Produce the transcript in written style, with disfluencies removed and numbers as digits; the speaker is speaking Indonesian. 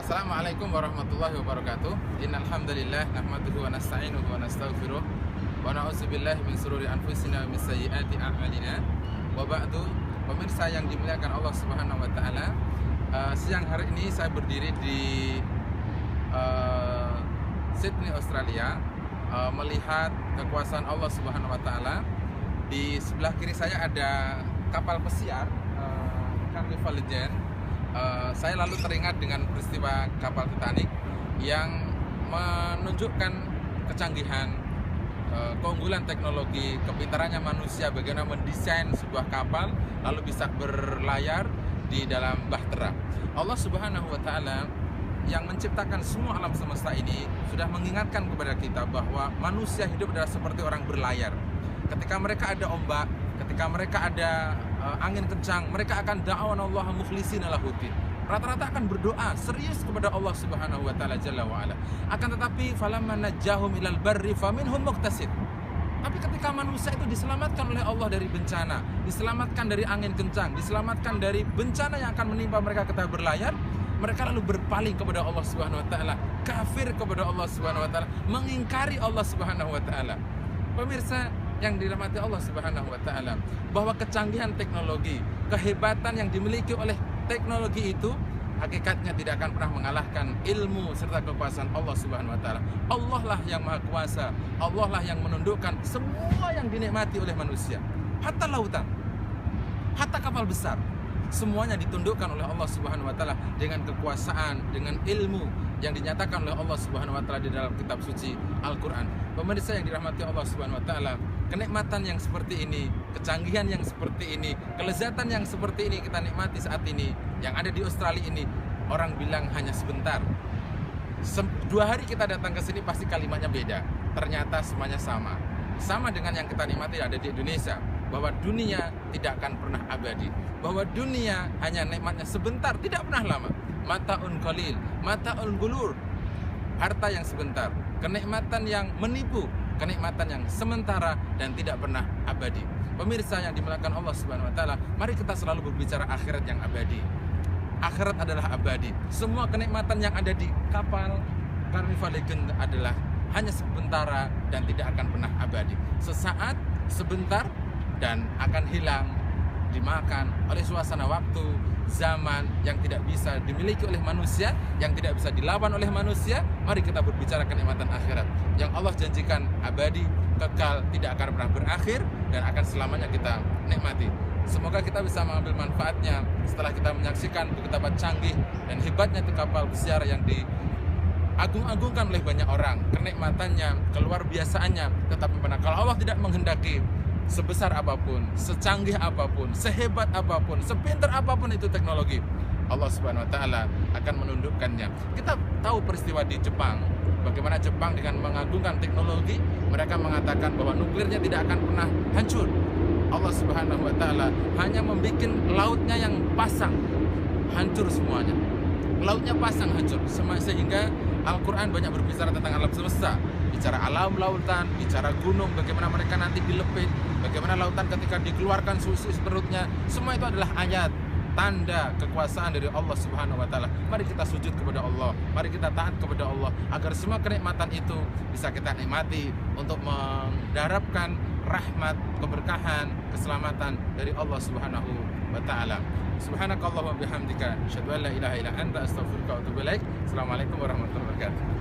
Assalamualaikum warahmatullahi wabarakatuh. Innal hamdalillah nahmaduhu wa nasta'inuhu wa nastaghfiruh wa na'udzubillahi min shururi anfusina wa min sayyiati a'malina. Wa ba'du, pemirsa yang dimuliakan Allah Subhanahu wa taala, siang hari ini saya berdiri di Sydney, Australia, melihat kekuasaan Allah Subhanahu wa taala. Di sebelah kiri saya ada kapal pesiar Carnival Legend. Saya lalu teringat dengan peristiwa kapal Titanic yang menunjukkan kecanggihan, keunggulan teknologi, kepintarannya manusia bagaimana mendesain sebuah kapal lalu bisa berlayar di dalam bahtera. Allah Subhanahu wa taala yang menciptakan semua alam semesta ini sudah mengingatkan kepada kita bahwa manusia hidup adalah seperti orang berlayar. Ketika mereka ada ombak, ketika mereka ada angin kencang, mereka akan da'awanallaha mukhlishina lahuddin. Rata-rata akan berdoa serius kepada Allah Subhanahu wa taala jalla wa ala. Akan tetapi falamma najjahum ilal barri faminhum muqtasid. Tapi ketika manusia itu diselamatkan oleh Allah dari bencana, diselamatkan dari angin kencang, diselamatkan dari bencana yang akan menimpa mereka ketika berlayar, mereka lalu berpaling kepada Allah Subhanahu wa taala, kafir kepada Allah Subhanahu wa taala, mengingkari Allah Subhanahu wa taala. Pemirsa yang dirahmati Allah Subhanahu wa taala, bahwa kecanggihan teknologi, kehebatan yang dimiliki oleh teknologi itu hakikatnya tidak akan pernah mengalahkan ilmu serta kekuasaan Allah Subhanahu wa taala. Allah lah yang maha kuasa, Allah lah yang menundukkan semua yang dinikmati oleh manusia. Hatta lautan, hatta kapal besar, semuanya ditundukkan oleh Allah Subhanahu wa taala dengan kekuasaan, dengan ilmu yang dinyatakan oleh Allah Subhanahu wa taala di dalam kitab suci Al-Qur'an. Pemirsa yang dirahmati Allah Subhanahu wa taala, kenikmatan yang seperti ini, kecanggihan yang seperti ini, kelezatan yang seperti ini kita nikmati saat ini yang ada di Australia ini, orang bilang hanya sebentar. 2 hari kita datang ke sini pasti kalimatnya beda. Ternyata semuanya sama. Sama dengan yang kita nikmati ada di Indonesia, bahwa dunia tidak akan pernah abadi, bahwa dunia hanya nikmatnya sebentar, tidak pernah lama. Mataun qalil, mataun gulur, harta yang sebentar, kenikmatan yang menipu, kenikmatan yang sementara dan tidak pernah abadi. Pemirsa yang dimuliakan Allah Subhanahu wa taala, mari kita selalu berbicara akhirat yang abadi. Akhirat adalah abadi. Semua kenikmatan yang ada di kapal Carnival Legend adalah hanya sementara dan tidak akan pernah abadi. Sesaat, sebentar, dan akan hilang, dimakan oleh suasana waktu, zaman yang tidak bisa dimiliki oleh manusia, yang tidak bisa dilawan oleh manusia. Mari kita berbicara kenikmatan akhirat yang Allah janjikan abadi, kekal, tidak akan pernah berakhir dan akan selamanya kita nikmati. Semoga kita bisa mengambil manfaatnya setelah kita menyaksikan betapa canggih dan hebatnya itu kapal pesiar yang diagung-agungkan oleh banyak orang, kenikmatannya, keluar biasaannya. Tetapi kalau Allah tidak menghendaki, sebesar apapun, secanggih apapun, sehebat apapun, sepintar apapun itu teknologi, Allah Subhanahu wa taala akan menundukkannya. Kita tahu peristiwa di Jepang, bagaimana Jepang dengan mengagungkan teknologi, mereka mengatakan bahwa nuklirnya tidak akan pernah hancur. Allah Subhanahu wa taala hanya membuat lautnya yang pasang, hancur semuanya. Lautnya pasang, hancur, sehingga Al-Quran banyak berbicara tentang alam semesta, bicara alam lautan, bicara gunung, bagaimana mereka nanti dilepit, bagaimana lautan ketika dikeluarkan susu perutnya. Semua itu adalah ayat, tanda kekuasaan dari Allah Subhanahu wa taala. Mari kita sujud kepada Allah, mari kita taat kepada Allah agar semua kenikmatan itu bisa kita nikmati untuk mengharapkan rahmat, keberkahan, keselamatan dari Allah Subhanahu wa taala. Subhanakallahumma bihamdika asyhadu an la ilaha illa anta astaghfiruka wa atubu ilaik. Assalamualaikum warahmatullahi wabarakatuh.